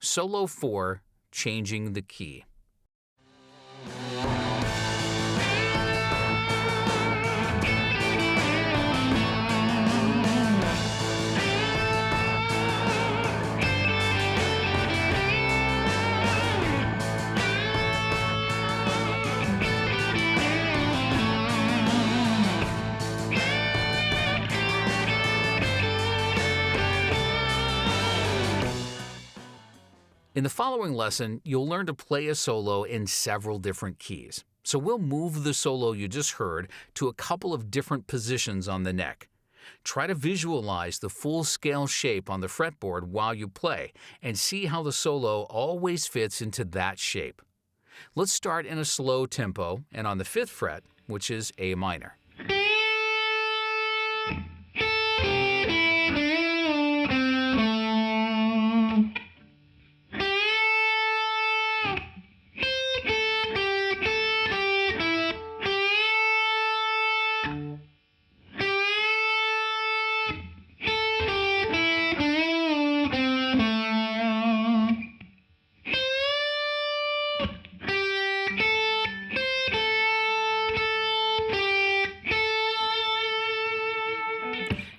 Solo 4, Changing the Key. In the following lesson, you'll learn to play a solo in several different keys. So we'll move the solo you just heard to a couple of different positions on the neck. Try to visualize the full scale shape on the fretboard while you play and see how the solo always fits into that shape. Let's start in a slow tempo and on the 5th fret, which is A minor.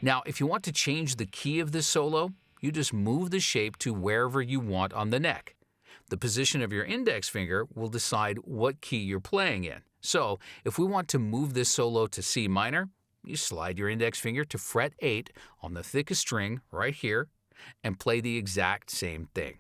Now, if you want to change the key of this solo, you just move the shape to wherever you want on the neck. The position of your index finger will decide what key you're playing in. So, if we want to move this solo to C minor, you slide your index finger to fret 8 on the thickest string right here and play the exact same thing.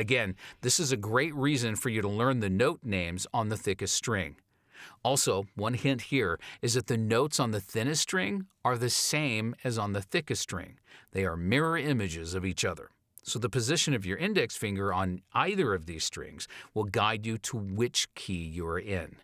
Again, this is a great reason for you to learn the note names on the thickest string. Also, one hint here is that the notes on the thinnest string are the same as on the thickest string. They are mirror images of each other. So the position of your index finger on either of these strings will guide you to which key you are in.